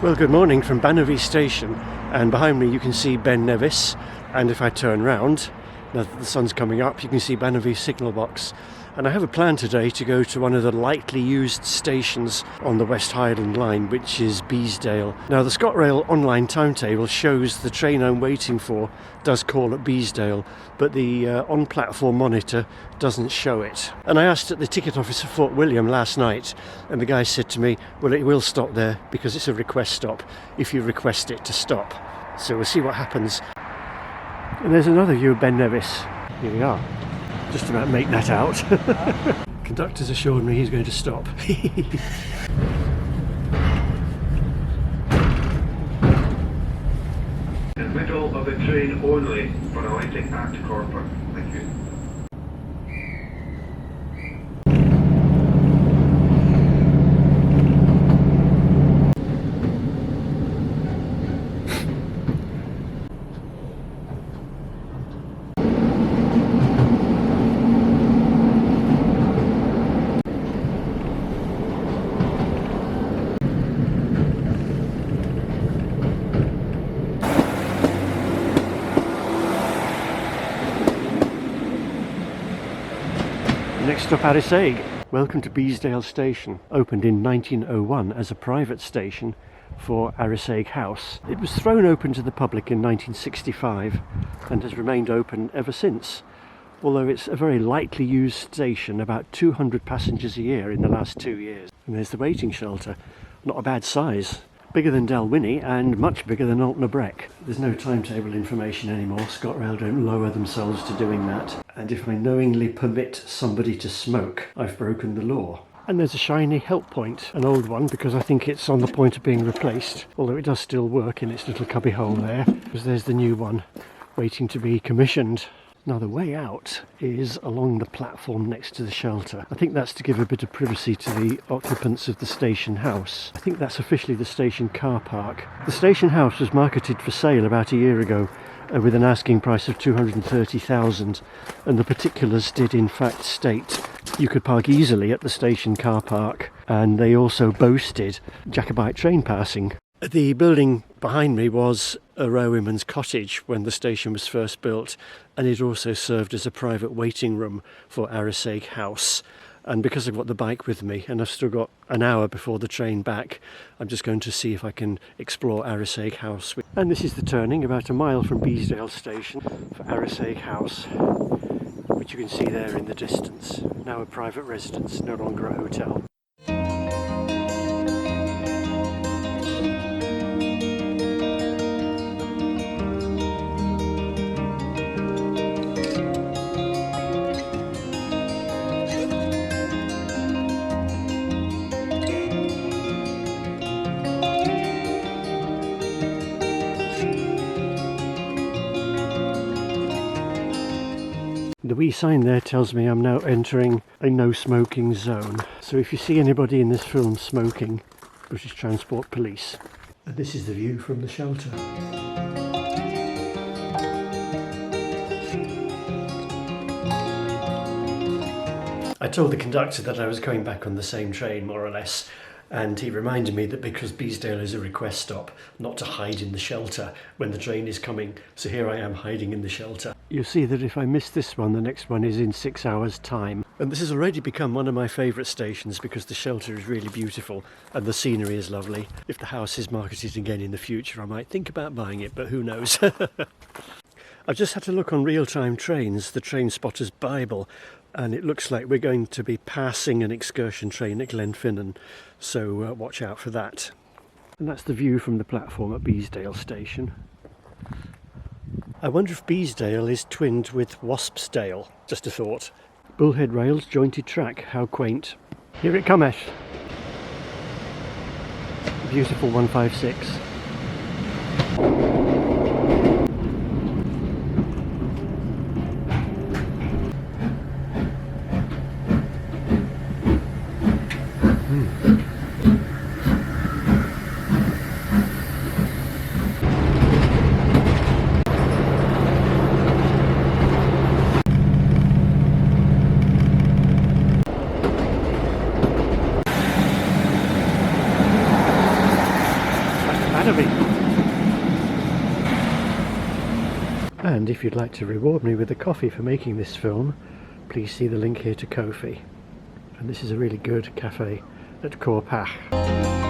Well, good morning from Banavie station, and behind me you can see Ben Nevis, and if I turn round, now that the sun's coming up, you can see Banavie signal box. And I have a plan today to go to one of the lightly used stations on the West Highland line, which is Beasdale. Now the ScotRail online timetable shows the train I'm waiting for does call at Beasdale, but the on-platform monitor doesn't show it. And I asked at the ticket office at Fort William last night, and the guy said to me, well, it will stop there because it's a request stop if you request it to stop. So we'll see what happens. And there's another view of Ben Nevis. Here we are. Just about make that out. Conductor's assured me he's going to stop. In middle of the train only for alighting at Corporate. Thank you. Next stop, Arisaig. Welcome to Beasdale Station. Opened in 1901 as a private station for Arisaig House. It was thrown open to the public in 1965 and has remained open ever since. Although it's a very lightly used station, about 200 passengers a year in the last 2 years. And there's the waiting shelter. Not a bad size. Bigger than Dalwhinnie and much bigger than Altnabreck. There's no timetable information anymore. ScotRail don't lower themselves to doing that. And if I knowingly permit somebody to smoke, I've broken the law. And there's a shiny help point, an old one, because I think it's on the point of being replaced, although it does still work in its little cubby hole there, because there's the new one waiting to be commissioned. Now the way out is along the platform next to the shelter. I think that's to give a bit of privacy to the occupants of the station house. I think that's officially the station car park. The station house was marketed for sale about a year ago with an asking price of $230,000, and the particulars did in fact state you could park easily at the station car park, and they also boasted Jacobite train passing. The building behind me was a railwayman's cottage when the station was first built, and it also served as a private waiting room for Arisaig House. And because I've got the bike with me and I've still got an hour before the train back, I'm just going to see if I can explore Arisaig House. And this is the turning, about a mile from Beasdale Station, for Arisaig House, which you can see there in the distance. Now a private residence, no longer a hotel. The wee sign there tells me I'm now entering a no smoking zone. So if you see anybody in this film smoking, British Transport Police. And this is the view from the shelter. I told the conductor that I was going back on the same train, more or less, and he reminded me that because Beasdale is a request stop, not to hide in the shelter when the train is coming. So here I am hiding in the shelter. You'll see that if I miss this one, the next one is in 6 hours' time. And this has already become one of my favourite stations because the shelter is really beautiful and the scenery is lovely. If the house is marketed again in the future, I might think about buying it, but who knows. I've just had to look on real-time trains, the Train Spotter's Bible, and it looks like we're going to be passing an excursion train at Glenfinnan, so watch out for that. And that's the view from the platform at Beasdale Station. I wonder if Beasdale is twinned with Waspsdale, just a thought. Bullhead rails, jointed track, how quaint. Here it cometh. Beautiful 156. Banavie. And if you'd like to reward me with a coffee for making this film, please see the link here to Ko-fi. And this is a really good cafe at Corpach.